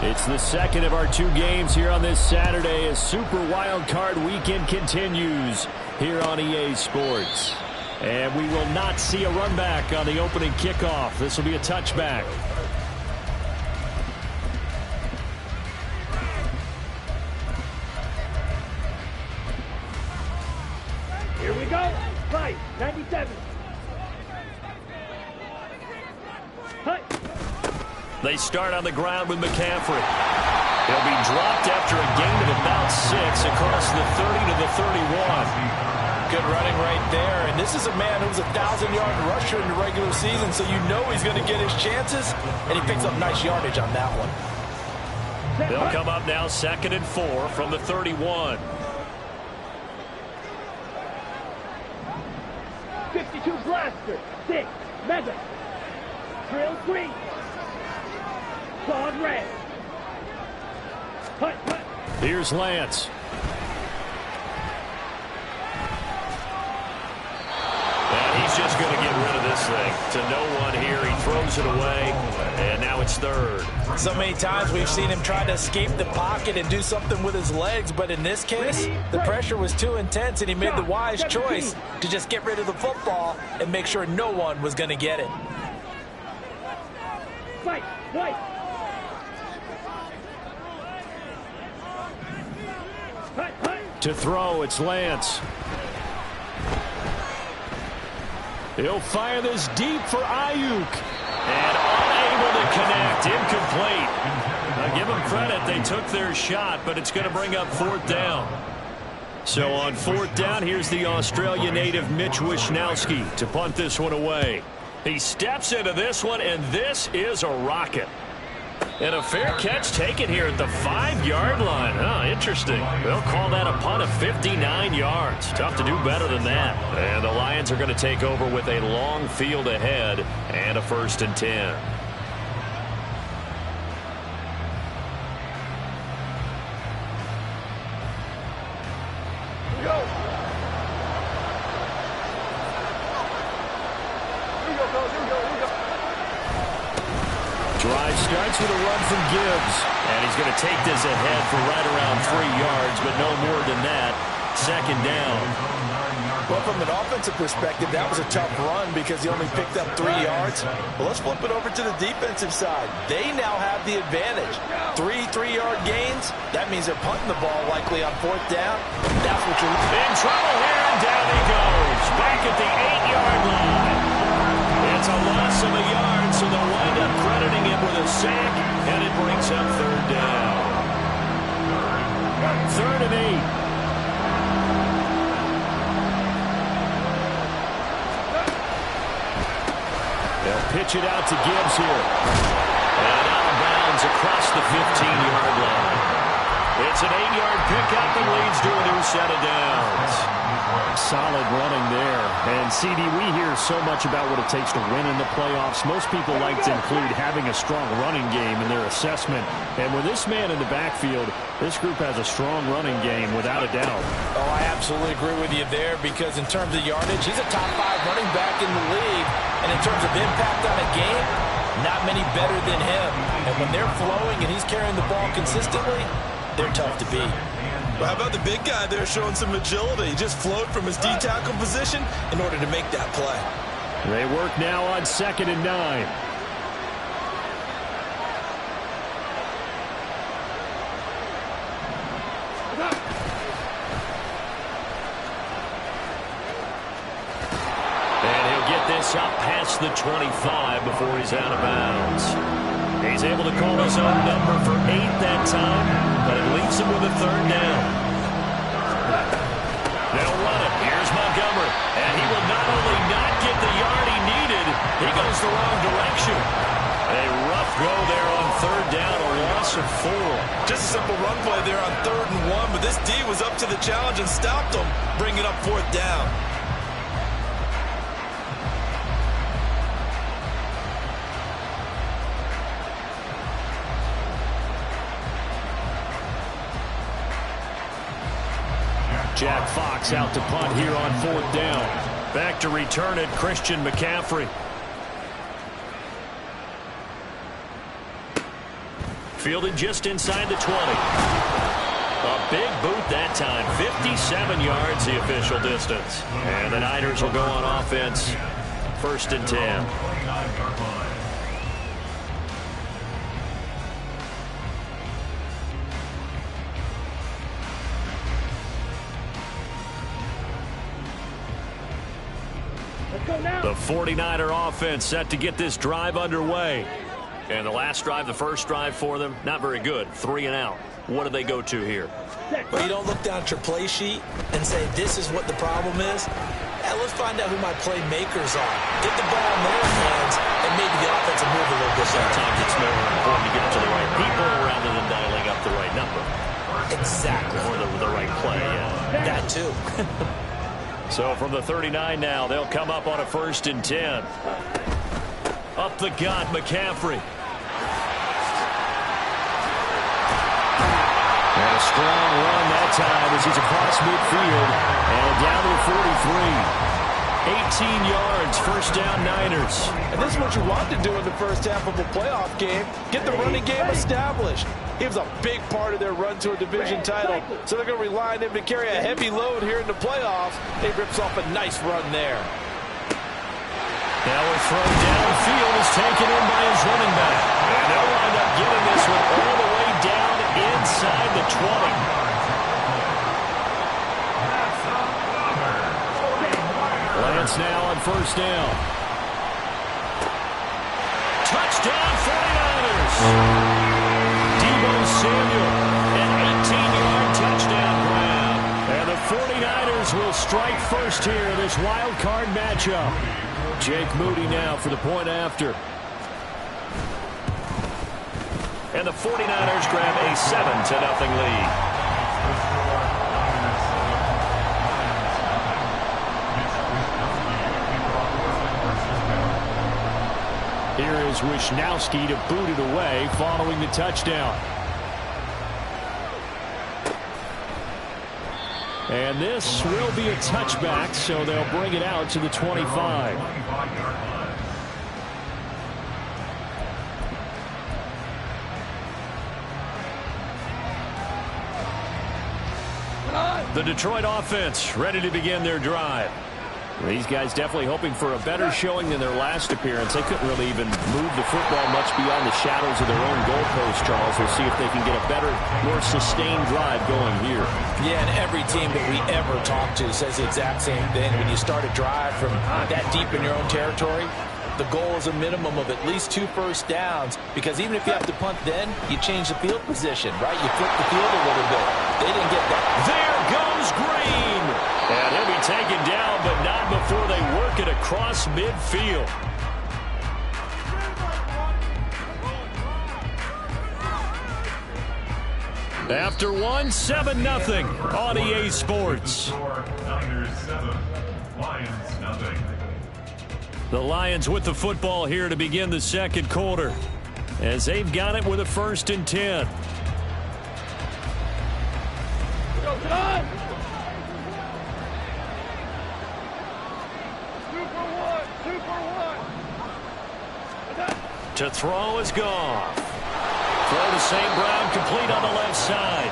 It's the second of our 2 games here on this Saturday as Super Wild Card Weekend continues here on EA Sports. And we will not see a run back on the opening kickoff. This will be a touchback. Here we go. Right, 97. Hi. They start on the ground with McCaffrey. He'll be dropped after a gain of about 6 across the 30 to the 31. Good running right there. And this is a man who was a 1,000-yard rusher in the regular season, so you know he's going to get his chances, and he picks up nice yardage on that one. They'll come up now 2nd and 4 from the 31. 52 blaster. 6. Mega. Drill 3. Claude red. Hut, hut. Here's Lance. And he's just going to get rid of this thing to no one here. He throws it away, and now it's 3rd. So many times we've seen him try to escape the pocket and do something with his legs, but in this case, the pressure was too intense, and he made the wise choice to just get rid of the football and make sure no one was going to get it. Fight, fight. To throw, it's Lance. He'll fire this deep for Ayuk. And unable to connect. Incomplete. Now give them credit. They took their shot, but it's going to bring up 4th down. So on 4th down, here's the Australia native Mitch Wishnowsky to punt this one away. He steps into this one, and this is a rocket. And a fair catch taken here at the 5-yard line. Oh, interesting. They'll call that a punt of 59 yards. Tough to do better than that. And the Lions are going to take over with a long field ahead and a 1st and 10. Drive starts with a run from Gibbs. And he's going to take this ahead for right around 3 yards, but no more than that. 2nd down. Well, from an offensive perspective, that was a tough run because he only picked up 3 yards. Well, let's flip it over to the defensive side. They now have the advantage. 3 3-yard gains. That means they're punting the ball likely on 4th down. That's what you're in trouble here, and down he goes. Back at the 8-yard line. It's a loss of a yard, so they'll wind up crediting him with a sack, and it brings up 3rd down. 3rd and 8. They'll pitch it out to Gibbs here. And out of bounds across the 15-yard line. It's an 8-yard pickup and leads to a new set of downs. Solid running there. And, CD, we hear so much about what it takes to win in the playoffs. Most people like to include having a strong running game in their assessment. And with this man in the backfield, this group has a strong running game without a doubt. Oh, I absolutely agree with you there because in terms of yardage, he's a top 5 running back in the league. And in terms of impact on a game, not many better than him. And when they're flowing and he's carrying the ball consistently, they're tough to beat. Well, how about the big guy there showing some agility? He just flowed from his D-tackle position in order to make that play. They work now on 2nd and 9. And he'll get this up past the 25 before he's out of bounds. He's able to call his own number for 8 that time, but it leaves him with a 3rd down. They'll run it. Here's Montgomery. And he will not only not get the yard he needed, he goes the wrong direction. A rough go there on 3rd down, a loss of 4. Just a simple run play there on 3rd and 1, but this D was up to the challenge and stopped him, bringing up 4th down. Jack Fox out to punt here on 4th down. Back to return it, Christian McCaffrey. Fielded just inside the 20. A big boot that time. 57 yards the official distance. And the Niners will go on offense. 1st and 10. The 49er offense set to get this drive underway. And the last drive, the first drive for them, not very good. 3 and out. What do they go to here? Well, you don't look down at your play sheet and say, this is what the problem is. Let's find out who my playmakers are. Get the ball in their hands and maybe the offensive move a little bit. Sometimes it's more important to get it to the right people rather than dialing up the right number. Exactly. Or the right play, yeah. That too. So from the 39 now, they'll come up on a 1st and 10. Up the gut, McCaffrey. And a strong run that time as he's across midfield and down to the 43. 18 yards, 1st down Niners. And this is what you want to do in the first half of a playoff game. Get the running game established. He was a big part of their run to a division title, so they're going to rely on him to carry a heavy load here in the playoffs. He rips off a nice run there. Now a throw downfield is taken in by his running back. And they'll wind up getting this one all the way down inside the 20. Lance now on 1st down. Touchdown 49ers. Deebo Samuel, an 18-yard touchdown grab. And the 49ers will strike first here in this wild card matchup. Jake Moody now for the point after. And the 49ers grab a 7-0 lead. Here is Wisnowski to boot it away following the touchdown. And this will be a touchback, so they'll bring it out to the 25. The Detroit offense ready to begin their drive. These guys definitely hoping for a better showing than their last appearance. They couldn't really even move the football much beyond the shadows of their own goalpost, Charles. We'll see if they can get a better, more sustained drive going here. Yeah, and every team that we ever talk to says the exact same thing. When you start a drive from that deep in your own territory, the goal is a minimum of at least 2 first downs, because even if you have to punt then, you change the field position, right? You flip the field a little bit. They didn't get that. There goes Green. And he'll be taken down, but not before they work it across midfield. After 7-0 on EA Sports. The Lions with the football here to begin the second quarter, as they've got it with a 1st and 10. To throw is Goff. Throw to St. Brown, complete on the left side.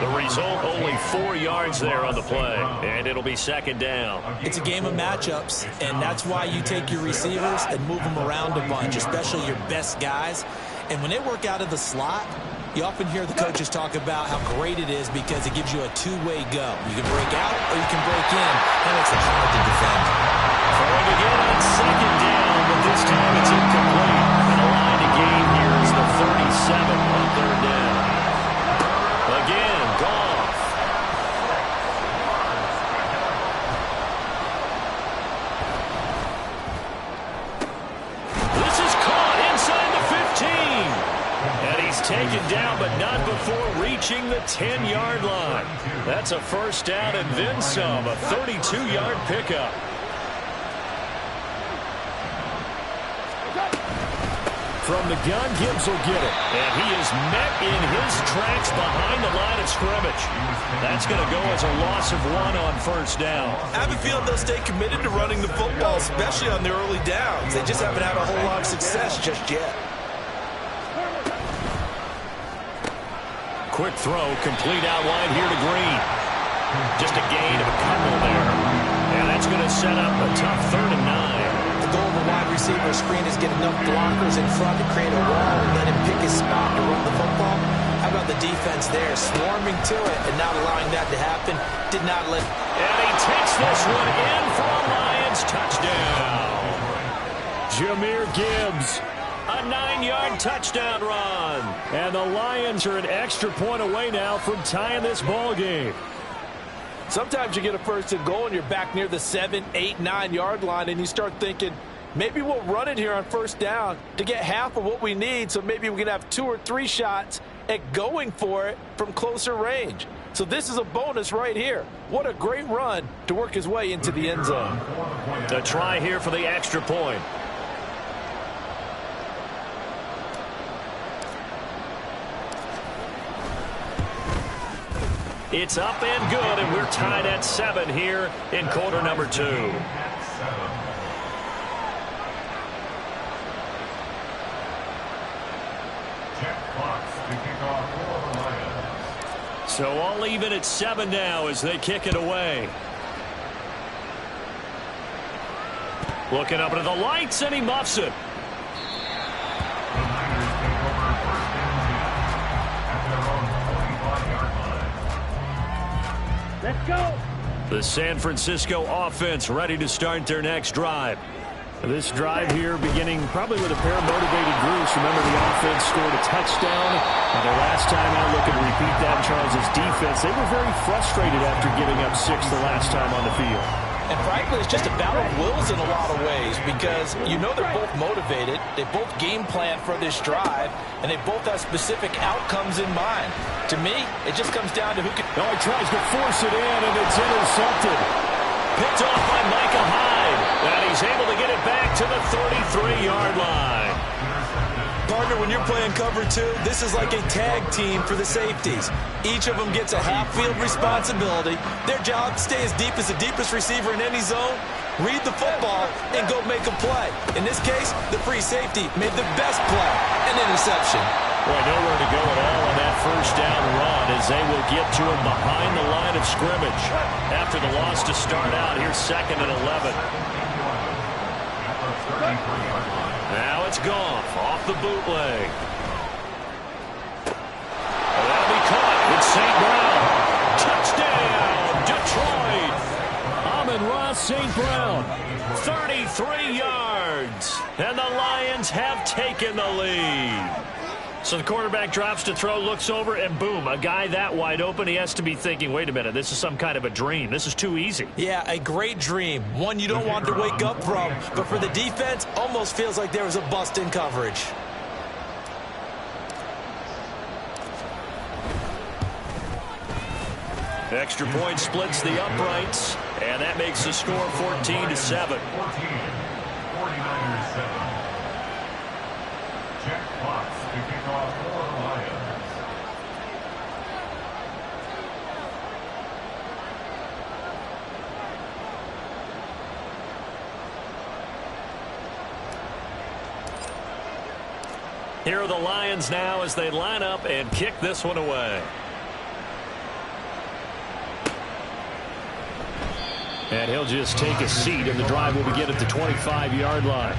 The result, only 4 yards there on the play, and it'll be 2nd down. It's a game of matchups, and that's why you take your receivers and move them around a bunch, especially your best guys. And when they work out of the slot, you often hear the coaches talk about how great it is because it gives you a two-way go. You can break out or you can break in. That makes it hard to defend. Throwing again on 2nd down, but this time it's incomplete. And the line to gain here is the 37 on 3rd down. Again, Goff. This is caught inside the 15. And he's taken down, but not before reaching the 10-yard line. That's a 1st down and then some, a 32-yard pickup. From the gun, Gibbs will get it. And he is met in his tracks behind the line of scrimmage. That's going to go as a loss of 1 on 1st down. I have a feeling they'll stay committed to running the football, especially on the early downs. They just haven't had a whole lot of success just yet. quick throw, complete out wide here to Green. Just a gain of a couple there. And that's going to set up a tough 3rd and 9. The goal of a wide receiver screen is get enough blockers in front to create a wall and let him pick his spot to run the football. How about the defense there, swarming to it and not allowing that to happen? Did not let... And he takes this one in for a Lions touchdown. Jahmyr Gibbs, a 9-yard touchdown run. And the Lions are an extra point away now from tying this ball game. Sometimes you get a 1st and goal and you're back near the 7, 8, 9-yard line and you start thinking, maybe we'll run it here on 1st down to get half of what we need, so maybe we can have 2 or 3 shots at going for it from closer range. So this is a bonus right here. What a great run to work his way into the end zone. A try here for the extra point. It's up and good, and we're tied at 7 here in quarter number 2. So all even at 7 now as they kick it away. Looking up into the lights, and he muffs it. Let's go. The San Francisco offense ready to start their next drive. This drive here beginning probably with a pair of motivated groups. Remember, the offense scored a touchdown. And their last time out, looking to repeat that in Charles' defense. They were very frustrated after giving up 6 the last time on the field. And frankly, it's just a battle of wills in a lot of ways because you know they're both motivated. They both game plan for this drive, and they both have specific outcomes in mind. To me, it just comes down to who can... Oh, he tries to force it in, and it's intercepted. Picked off by Micah Hyde. And he's able to get it back to the 33-yard line. Partner, when you're playing cover 2, this is like a tag team for the safeties. Each of them gets a half-field responsibility. Their job, stay as deep as the deepest receiver in any zone, read the football, and go make a play. In this case, the free safety made the best play, an interception. Boy, nowhere to go at all on that 1st down run as they will get to him behind the line of scrimmage. After the loss to start out, here's 2nd and 11. Now it's Goff off the bootleg. That'll be caught. It's St. Brown. Touchdown, Detroit. Amon-Ra St. Brown. 33 yards. And the Lions have taken the lead. So the quarterback drops to throw, looks over, and boom, a guy that wide open, he has to be thinking, wait a minute, this is some kind of a dream. This is too easy. Yeah, a great dream. One you don't want to wake up from. But for the defense, almost feels like there was a bust in coverage. Extra point splits the uprights, and that makes the score 14-7. 49ers 7. Check clocks to kick off for Lions. Here are the Lions now as they line up and kick this one away. And he'll just take a seat, and the drive will begin at the 25-yard line.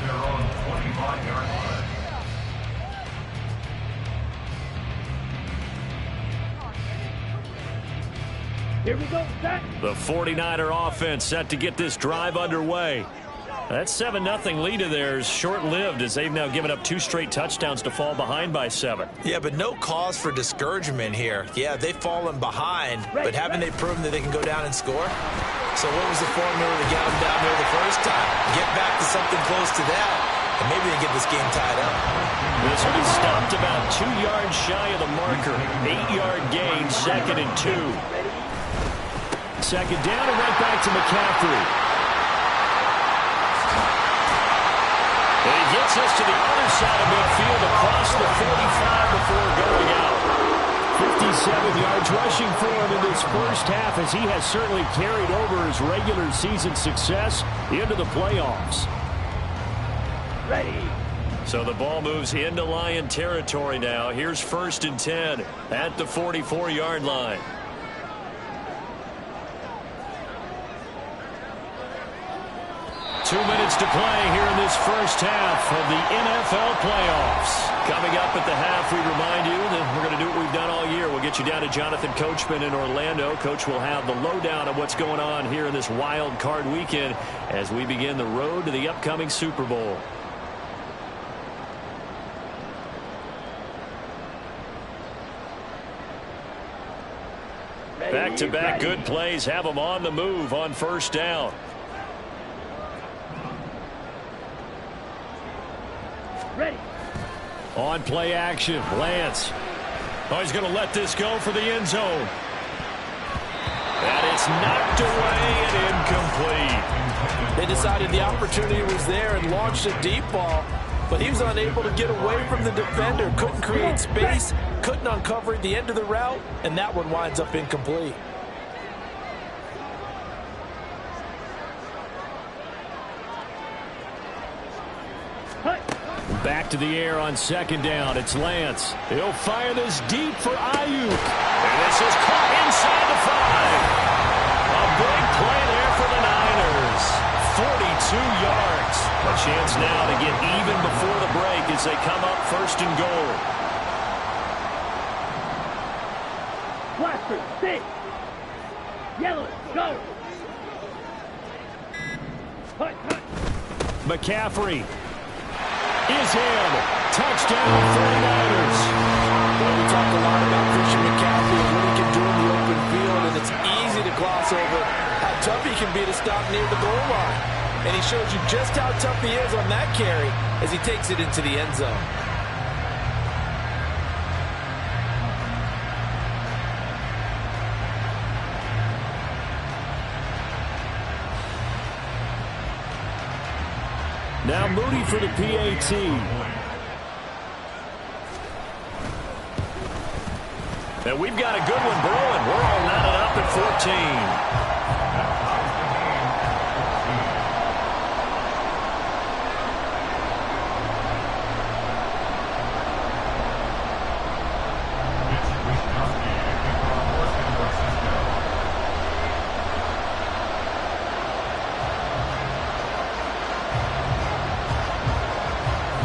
Here we go, set. The 49er offense set to get this drive underway. That 7-0 lead of theirs short-lived as they've now given up 2 straight touchdowns to fall behind by 7. Yeah, but no cause for discouragement here. Yeah, they've fallen behind, but haven't they proven that they can go down and score? So what was the formula to get them down there the first time? Get back to something close to that, and maybe they get this game tied up. This will be stopped about 2 yards shy of the marker. 8-yard gain, 2nd and 2. 2nd down and right back to McCaffrey. And he gets us to the other side of midfield across the 45 before going out. 57 yards rushing for him in this first half as he has certainly carried over his regular season success into the playoffs. Ready. So the ball moves into Lion territory now. Here's 1st and 10 at the 44-yard line. Two minutes to play here in this first half of the NFL playoffs. Coming up at the half, we remind you that we're going to do what we've done all year. We'll get you down to Jonathan Coachman in Orlando. Coach will have the lowdown of what's going on here in this wild card weekend as we begin the road to the upcoming Super Bowl. Back-to-back good plays have them on the move on 1st down. Ready. On play action, Lance. Oh, he's going to let this go for the end zone. And it's knocked away and incomplete. They decided the opportunity was there and launched a deep ball, but he was unable to get away from the defender. Couldn't create space, couldn't uncover the end of the route, and that one winds up incomplete. Back to the air on 2nd down. It's Lance. He'll fire this deep for Ayuk. And this is caught inside the 5. A big play there for the Niners. 42 yards. A chance now to get even before the break as they come up 1st and goal. Blaster, sit. Yellow, go. Hut, hut. McCaffrey is in. Touchdown 49ers. Well, we talk a lot about Christian McCaffrey and what he can do in the open field, and it's easy to gloss over how tough he can be to stop near the goal line. And he shows you just how tough he is on that carry as he takes it into the end zone. Now Moody for the PAT. And we've got a good one brewing. We're all knotted up at 14.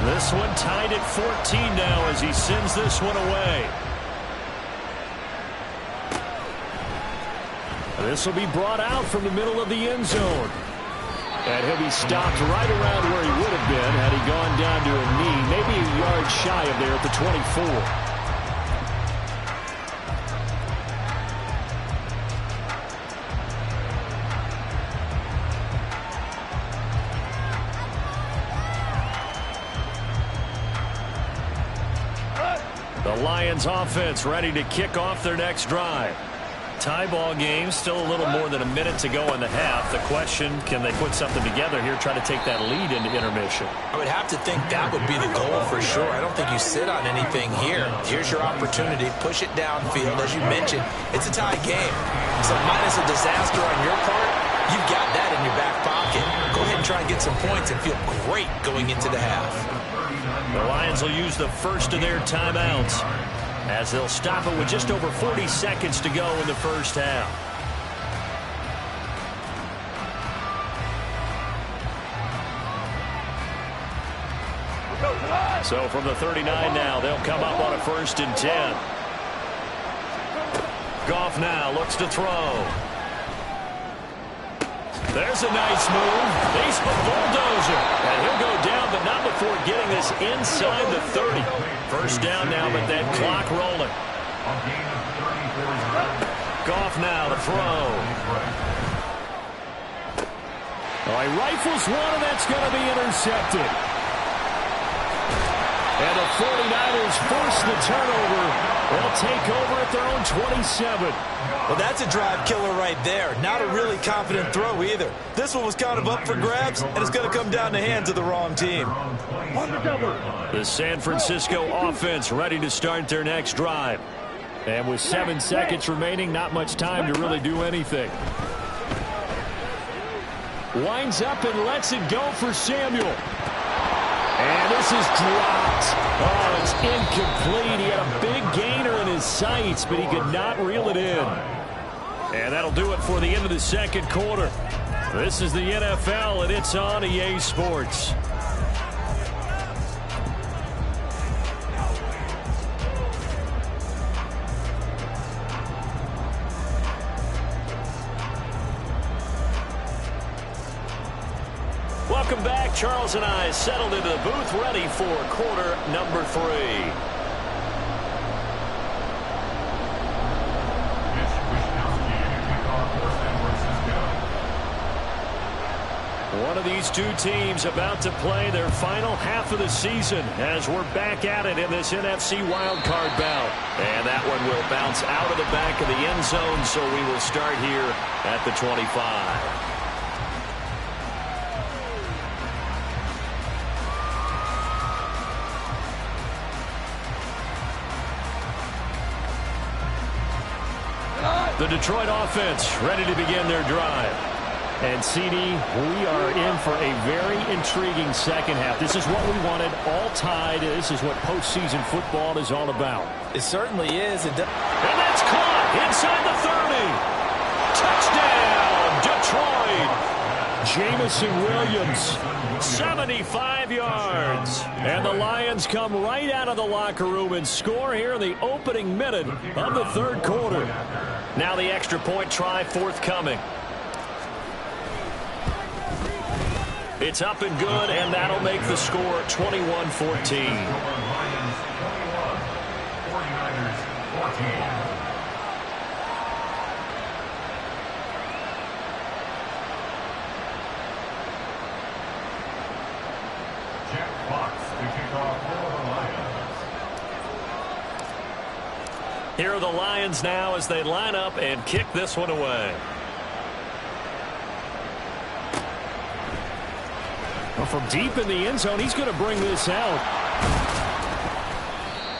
This one tied at 14 now as he sends this one away. This will be brought out from the middle of the end zone. And he'll be stopped right around where he would have been had he gone down to a knee, maybe a yard shy of there at the 24. The Lions offense ready to kick off their next drive. Tie ball game, still a little more than a minute to go in the half. The question, can they put something together here, try to take that lead into intermission? I would have to think that would be the goal for sure. I don't think you sit on anything here. Here's your opportunity. Push it downfield. As you mentioned, it's a tie game. So minus a disaster on your part, you've got that in your back pocket. Go ahead and try and get some points and feel great going into the half. The Lions will use the first of their timeouts as they'll stop it with just over 40 seconds to go in the first half. So from the 39 now, they'll come up on a 1st and 10. Goff now looks to throw. There's a nice move. He's a bulldozer. And he'll go down, but not before getting this inside the 30. First down now, but that clock rolling. Goff now to throw. Oh, he rifles one, and that's going to be intercepted. And the 49ers force the turnover. They'll take over at their own 27. Well, that's a drive killer right there. Not a really confident throw either. This one was kind of up for grabs, and it's going to come down the hands of the wrong team. The San Francisco offense ready to start their next drive. And with 7 seconds remaining, not much time to really do anything. Winds up and lets it go for Samuel. And this is dropped. Oh, it's incomplete. He had a big gainer in his sights, but he could not reel it in. And that'll do it for the end of the second quarter. This is the NFL, and it's on EA Sports. Welcome back. Charles and I settled into the booth, ready for quarter number 3. One of these two teams about to play their final half of the season as we're back at it in this NFC wildcard bout. And that one will bounce out of the back of the end zone, so we will start here at the 25. The Detroit offense ready to begin their drive. And, CD, we are in for a very intriguing second half. This is what we wanted, all tied. This is what postseason football is all about. It certainly is. And that's caught inside the 30. Touchdown, Detroit. Jamison Williams, 75 yards. And the Lions come right out of the locker room and score here in the opening minute of the third quarter. Now the extra point try forthcoming. It's up and good, and that'll make the score 21-14. Jack Fox to kick off for the Lions. Here are the Lions now as they line up and kick this one away. Well, from deep in the end zone, he's going to bring this out.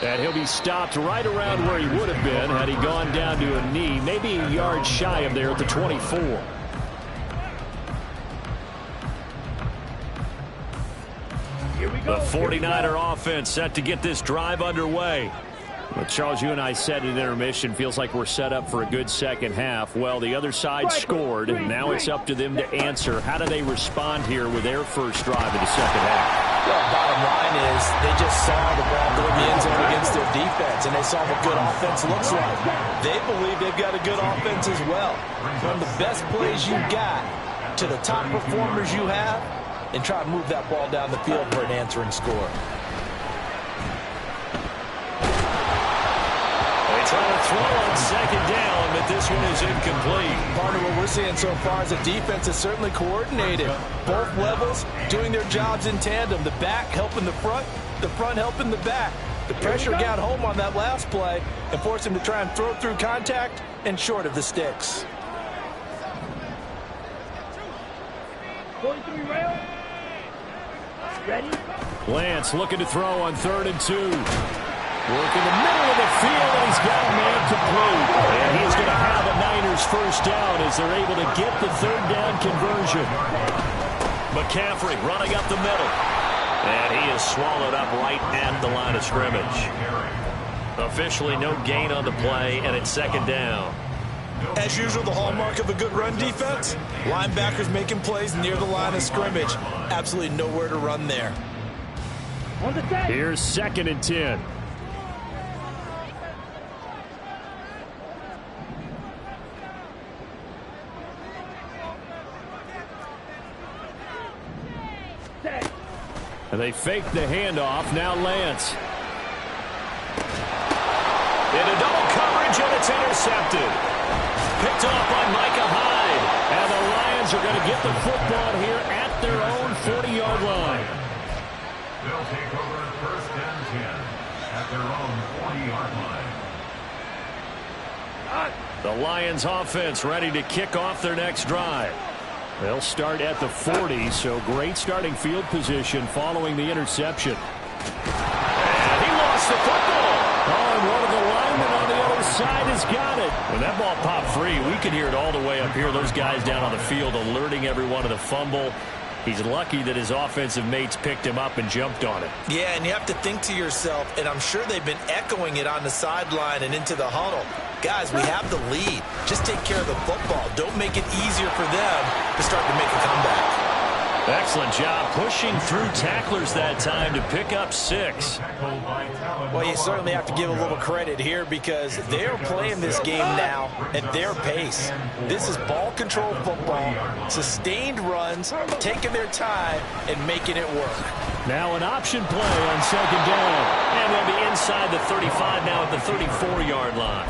And he'll be stopped right around where he would have been had he gone down to a knee, maybe a yard shy of there at the 24. The 49er offense set to get this drive underway. But Charles, you and I said in intermission, feels like we're set up for a good second half. Well, the other side scored, and now it's up to them to answer. How do they respond here with their first drive of the second half? Well, bottom line is they just saw the ball go in the end zone against their defense, and they saw what good offense looks like. They believe they've got a good offense as well. From the best plays you got to the top performers you have, and try to move that ball down the field for an answering score. Trying to throw on second down, but this one is incomplete. Part of what we're seeing so far is the defense is certainly coordinated. Both levels doing their jobs in tandem. The back helping the front helping the back. The pressure got home on that last play and forced him to try and throw through contact and short of the sticks. 43 rail. Ready? Lance looking to throw on 3rd and 2. Work in the middle of the field, and he's got a man complete. And he's going to have a Niners first down as they're able to get the 3rd down conversion. McCaffrey running up the middle. And he is swallowed up right at the line of scrimmage. Officially no gain on the play, and it's 2nd down. As usual, the hallmark of a good run defense, linebackers making plays near the line of scrimmage. Absolutely nowhere to run there. On the set. Here's 2nd and 10. And they fake the handoff. Now Lance. Into double coverage, and it's intercepted. Picked off by Micah Hyde. And the Lions are going to get the football here at their own 40-yard line. They'll take over 1st and 10 at their own 40-yard line. The Lions offense ready to kick off their next drive. They'll start at the 40, so great starting field position following the interception. And he lost the football. Oh, and one of the linemen on the other side has got it. When that ball popped free, we could hear it all the way up here. Those guys down on the field alerting everyone of the fumble. He's lucky that his offensive mates picked him up and jumped on it. Yeah, and you have to think to yourself, and I'm sure they've been echoing it on the sideline and into the huddle. Guys, we have the lead. Just take care of the football. Don't make it easier for them to start to make a comeback. Excellent job pushing through tacklers that time to pick up 6. Well, you certainly have to give a little credit here because they're playing this game now at their pace. This is ball control football, sustained runs, taking their time, and making it work. Now an option play on 2nd down. And they'll be inside the 35 now at the 34-yard line.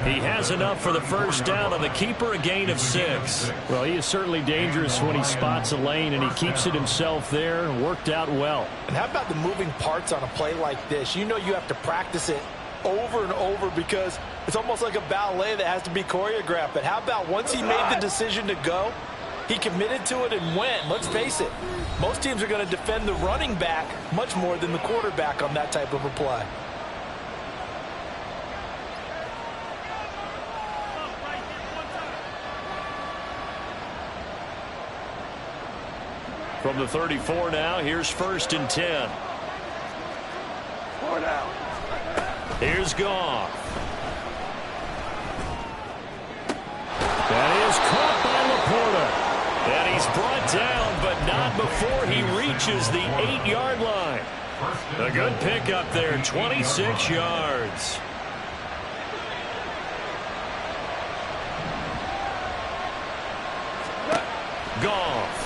He has enough for the first down on the keeper, a gain of 6. Well, he is certainly dangerous when he spots a lane, and he keeps it himself there. Worked out well. And how about the moving parts on a play like this? You know you have to practice it over and over because it's almost like a ballet that has to be choreographed. But how about once he made the decision to go, he committed to it and went. Let's face it, most teams are going to defend the running back much more than the quarterback on that type of a play. From the 34 now, here's 1st and 10. Here's Goff. That is caught by Laporta. And he's brought down, but not before he reaches the 8-yard line. A good pickup there, 26 yards. Goff.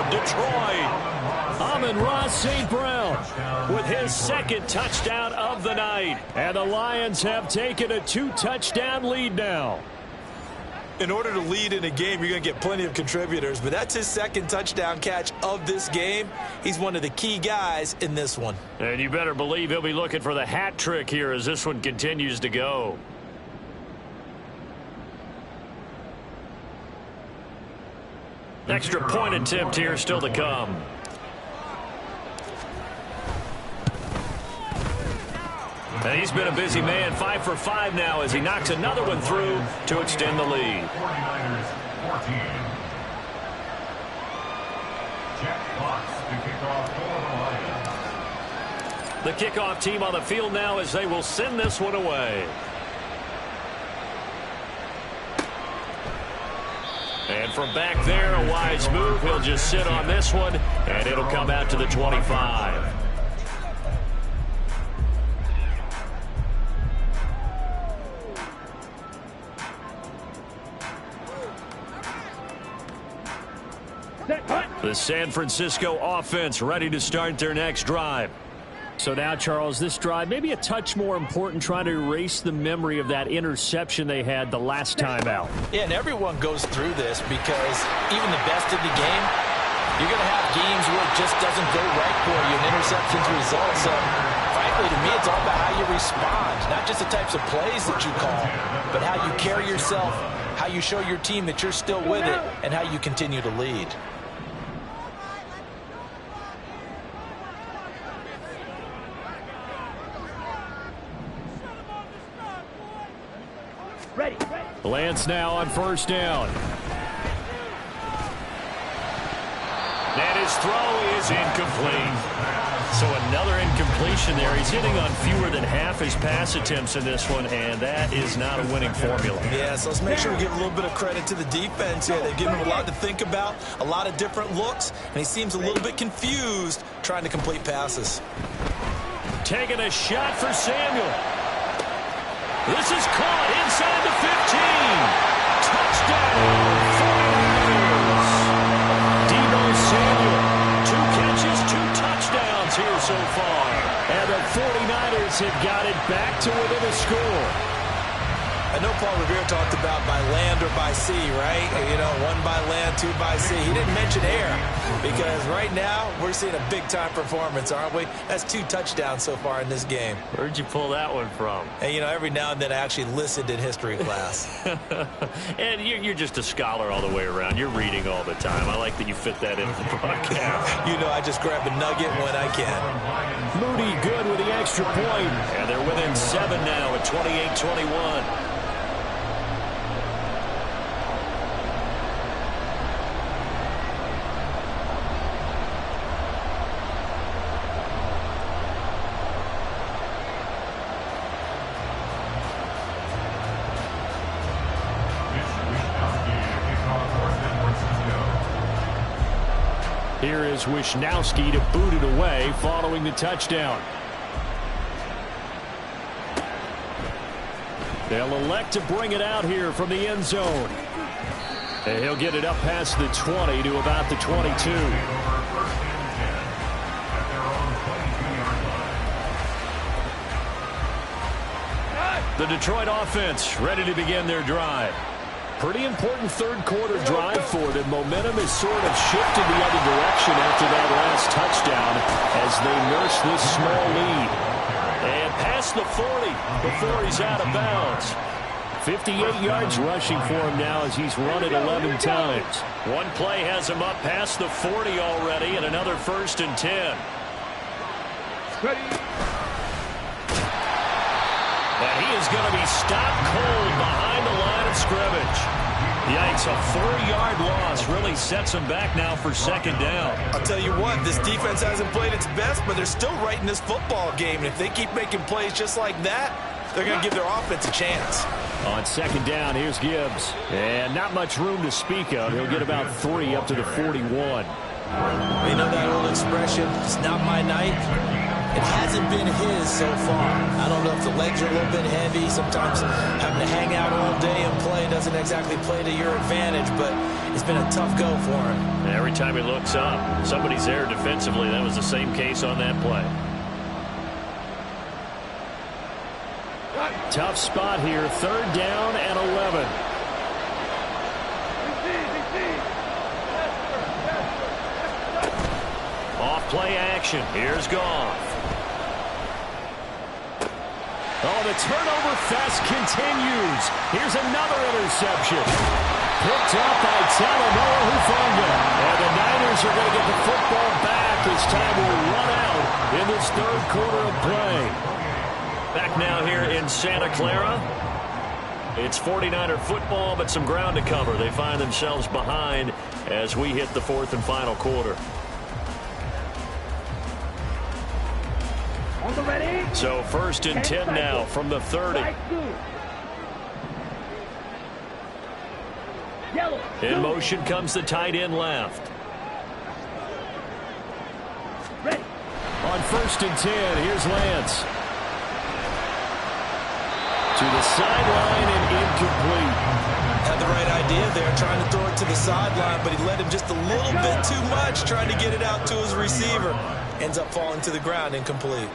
Detroit. Amon-Ra St. Brown with his 2nd touchdown of the night. And the Lions have taken a 2-touchdown lead now. In order to lead in a game, you're going to get plenty of contributors, but that's his 2nd touchdown catch of this game. He's one of the key guys in this one. And you better believe he'll be looking for the hat trick here as this one continues to go. Extra point attempt here still to come. And he's been a busy man, 5 for 5 now as he knocks another one through to extend the lead. 49ers 14. Jack Fox to kick off for the Lions. The kickoff team on the field now as they will send this one away. And from back there, a wise move. He'll just sit on this one, and it'll come out to the 25. The San Francisco offense ready to start their next drive. So now, Charles, this drive maybe a touch more important, trying to erase the memory of that interception they had the last time out. Yeah, and everyone goes through this because even the best in the game, you're going to have games where it just doesn't go right for you and interceptions result. So, frankly, to me, it's all about how you respond, not just the types of plays that you call, but how you carry yourself, how you show your team that you're still with it, and how you continue to lead. Lance now on 1st down. And his throw is incomplete. So another incompletion there. He's hitting on fewer than half his pass attempts in this one, and that is not a winning formula. Yeah, so let's make sure we give a little bit of credit to the defense here. They've given him a lot to think about, a lot of different looks, and he seems a little bit confused trying to complete passes. Taking a shot for Samuel. This is caught inside the 15. Touchdown, 49ers. Deebo Samuel, 2 catches, 2 touchdowns here so far. And the 49ers have got it back to within a score. I know Paul Revere talked about by land or by sea, right? You know, 1 by land, 2 by sea. He didn't mention air because right now we're seeing a big-time performance, aren't we? That's 2 touchdowns so far in this game. Where'd you pull that one from? And, you know, every now and then I actually listened in history class. And you're just a scholar all the way around. You're reading all the time. I like that you fit that into the broadcast. You know, I just grab a nugget when I can. Moody good with the extra point. And they're within 7 now at 28-21. Here is Wisnowski to boot it away following the touchdown. They'll elect to bring it out here from the end zone. And he'll get it up past the 20 to about the 22. The Detroit offense ready to begin their drive. Pretty important third-quarter drive for them. Momentum has sort of shifted the other direction after that last touchdown as they nurse this small lead. And past the 40 before he's out of bounds. 58 yards rushing for him now as he's run it 11 times. One play has him up past the 40 already, and another 1st and 10. Ready. And he is going to be stopped cold behind the line of scrimmage. Yikes, a 4-yard loss really sets him back now for 2nd down. I'll tell you what, this defense hasn't played its best, but they're still right in this football game. And if they keep making plays just like that, they're going to give their offense a chance. On 2nd down, here's Gibbs. And not much room to speak of. He'll get about 3 up to the 41. You know that old expression, it's not my night? It hasn't been his so far. I don't know if the legs are a little bit heavy. Sometimes having to hang out all day and play doesn't exactly play to your advantage, but it's been a tough go for him. Every time he looks up, somebody's there defensively. That was the same case on that play. Tough spot here. 3rd down and 11. Off play action. Here's Goff. Oh, the turnover fest continues. Here's another interception. Picked up by Talanoa Hufanga. And the Niners are going to get the football back as time will run out in this 3rd quarter of play. Back now here in Santa Clara. It's 49er football, but some ground to cover. They find themselves behind as we hit the 4th and final quarter. So 1st and 10 now from the 30. In motion comes the tight end left. On 1st and 10, here's Lance. To the sideline and incomplete. Had the right idea there, trying to throw it to the sideline, but he led him just a little bit too much, trying to get it out to his receiver. Ends up falling to the ground, incomplete.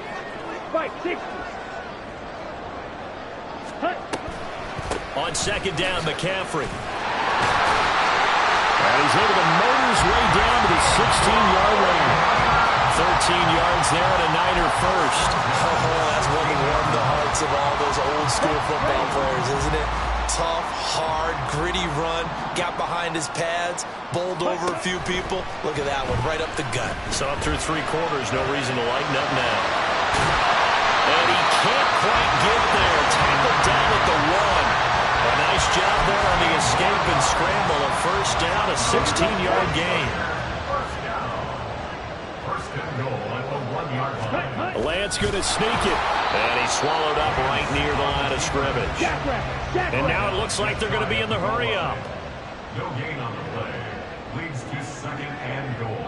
On 2nd down, McCaffrey. And he's able to motor his way down to the 16-yard line. 13 yards there and a Niner first. Oh, that's one to warm the hearts of all those old-school football players, isn't it? Tough, hard, gritty run. Got behind his pads, bowled over a few people. Look at that one, right up the gut. Saw through 3 quarters, no reason to lighten up now. And he can't quite get there. Tackled down at the 1. A nice job there on the escape and scramble. A 1st down, a 16-yard gain. First and goal at the 1-yard line. Lance going to sneak it. And he's swallowed up right near the line of scrimmage. And now it looks like they're going to be in the hurry-up. No gain on the play. Leads to 2nd and goal.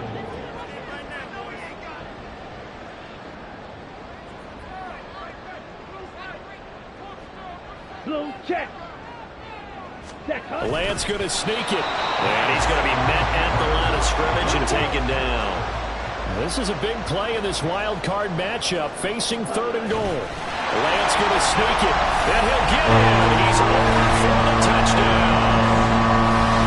Blue check. Lance going to sneak it. And he's going to be met at the line of scrimmage and taken down. This is a big play in this wild card matchup facing 3rd and goal. Lance going to sneak it. And he'll get it. He's over for the touchdown.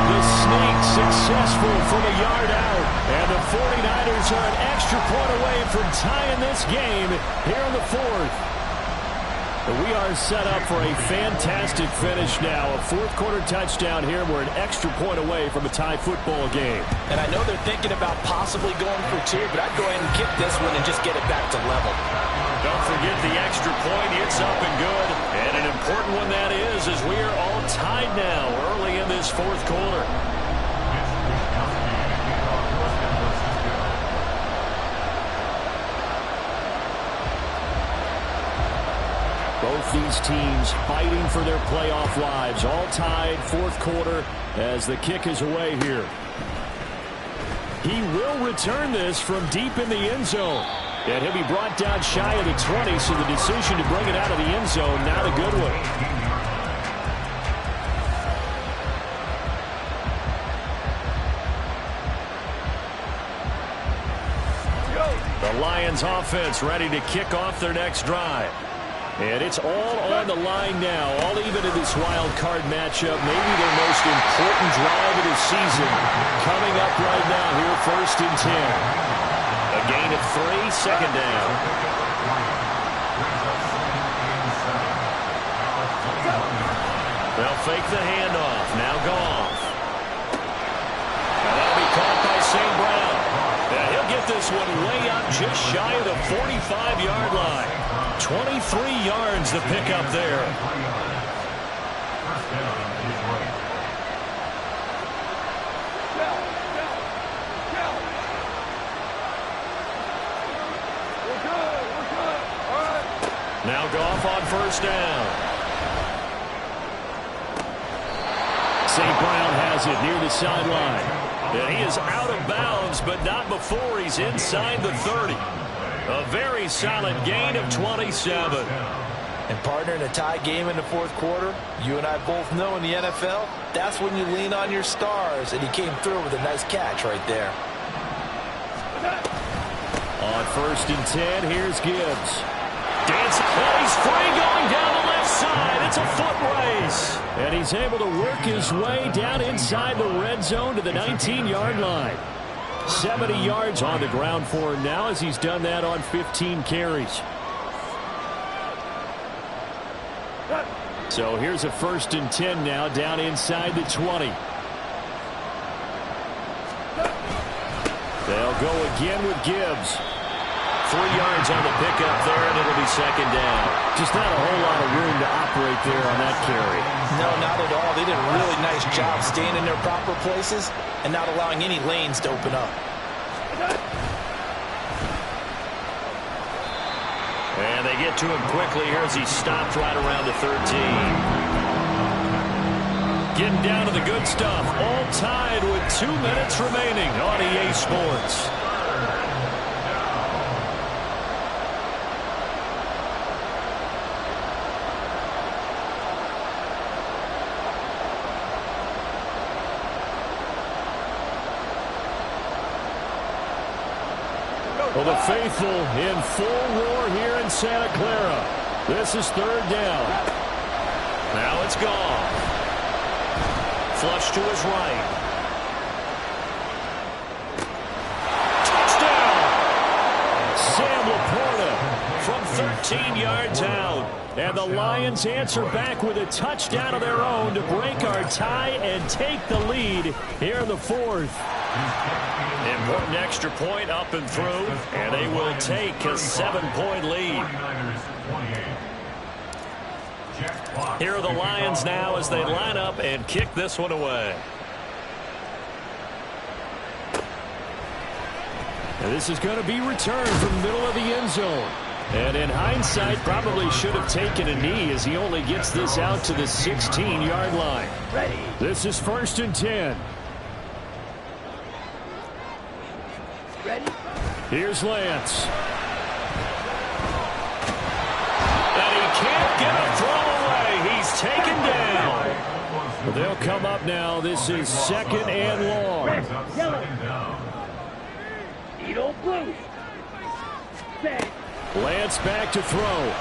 The sneak successful from a yard out. And the 49ers are an extra point away from tying this game here in the 4th. We are set up for a fantastic finish now. A 4th quarter touchdown here. We're an extra point away from a tie football game. And I know they're thinking about possibly going for 2, but I'd go ahead and kick this one and just get it back to level. Don't forget the extra point. It's up and good. And an important one that is, as we are all tied now early in this 4th quarter. Both these teams fighting for their playoff lives. All tied, 4th quarter as the kick is away here. He will return this from deep in the end zone. And he'll be brought down shy of the 20, so the decision to bring it out of the end zone, not a good one. The Lions offense ready to kick off their next drive. And it's all on the line now, all even in this wild card matchup. Maybe their most important drive of the season coming up right now here, 1st and 10. A gain of 3, second down. They'll fake the handoff. Now Goff. And that'll be caught by St. Brown. And he'll get this one way up just shy of the 45-yard line. 23 yards to pick up there. Now Goff on 1st down. St. Brown has it near the sideline. And he is out of bounds, but not before he's inside the 30. A very solid gain of 27. And partner, in a tie game in the 4th quarter, you and I both know in the NFL, that's when you lean on your stars, and he came through with a nice catch right there. On 1st and 10, here's Gibbs. Dancing, he's free going down the left side. It's a foot race. And he's able to work his way down inside the red zone to the 19-yard line. 70 yards on the ground for him now as he's done that on 15 carries. So here's a 1st and 10 now down inside the 20. They'll go again with Gibbs. 3 yards on the pickup there, and it'll be second down. Just not a whole lot of room to operate there on that carry. No, not at all. They did a really nice job staying in their proper places and not allowing any lanes to open up. And they get to him quickly here as he stopped right around the 13. Getting down to the good stuff. All tied with 2 minutes remaining on EA Sports. Well, the faithful in full roar here in Santa Clara. This is 3rd down. Now it's Goff. Flush to his right. Touchdown! Sam Laporta from 13 yards out. And the Lions answer back with a touchdown of their own to break our tie and take the lead here in the 4th. Important extra point up and through, and they will take a 7-point lead. Here are the Lions now as they line up and kick this one away. And this is going to be returned from the middle of the end zone. And in hindsight, probably should have taken a knee as he only gets this out to the 16-yard line. This is 1st and 10. Here's Lance. And he can't get a throw away. He's taken down. They'll come up now. This is 2nd and long. Lance back to throw.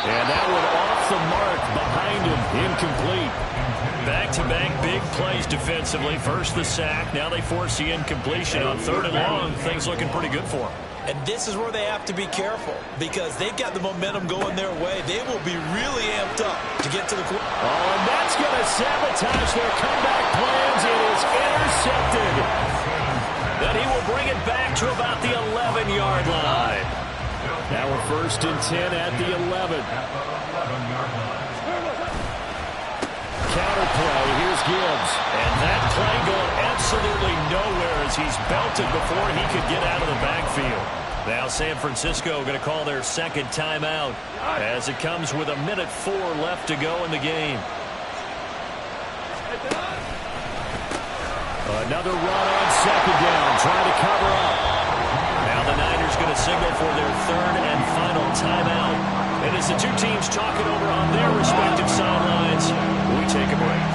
And that one off the mark behind him. Incomplete. Back-to-back big plays defensively. First the sack. Now they force the incompletion on 3rd and long. Things looking pretty good for them. And this is where they have to be careful because they've got the momentum going their way. They will be really amped up to get to the quarter. Oh, and that's going to sabotage their comeback plans. It is intercepted. Then he will bring it back to about the 11-yard line. Now we're 1st and 10 at the 11. Counter play. Here's Gibbs. And that play going absolutely nowhere as he's belted before he could get out of the backfield. Now San Francisco going to call their 2nd timeout as it comes with 1:04 left to go in the game. Another run on second down, trying to cover up. Now the Niners going to signal for their third and final timeout. And as the two teams talk it over on their respective sidelines, we take a break.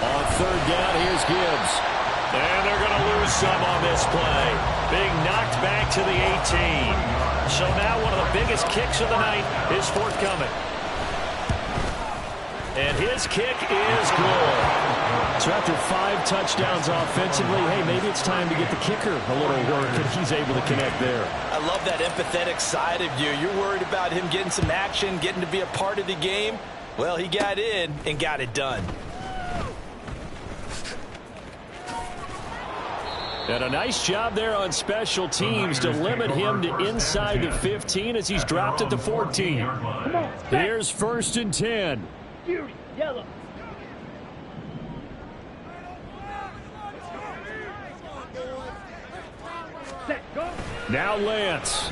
On third down, here's Gibbs. And they're going to lose some on this play. Being knocked back to the 18. So now one of the biggest kicks of the night is forthcoming. And his kick is good. So after 5 touchdowns offensively, hey, maybe it's time to get the kicker a little work, and he's able to connect there. I love that empathetic side of you. You're worried about him getting some action, getting to be a part of the game. Well, he got in and got it done. And a nice job there on special teams to limit him to inside the 15 as he's dropped at the 14. Here's 1st and 10. Yellow. Set, go. Now Lance.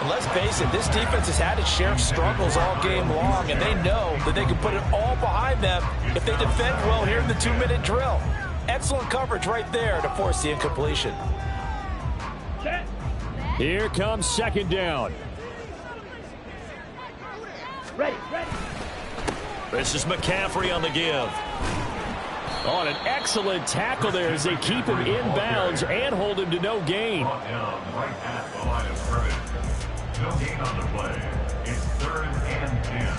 And let's face it, this defense has had its share of struggles all game long, and they know that they can put it all behind them if they defend well here in the 2-minute drill. Excellent coverage right there to force the incompletion. Set. Here comes 2nd down. Ready, ready. This is McCaffrey on the give. On an excellent tackle there as they keep him in bounds and hold him to no gain. Brought down right at the line of scrimmage. No gain on the play. It's 3rd and 10.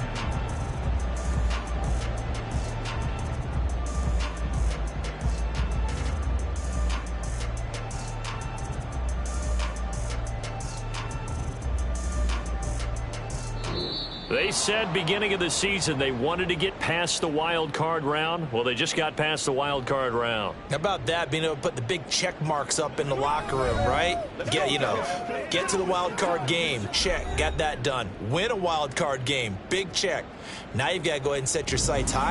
They said beginning of the season they wanted to get past the wild card round. Well, they just got past the wild card round. How about that, being able to put the big check marks up in the locker room, right? Get to the wild card game. Check. Got that done. Win a wild card game. Big check. Now you've got to go ahead and set your sights higher.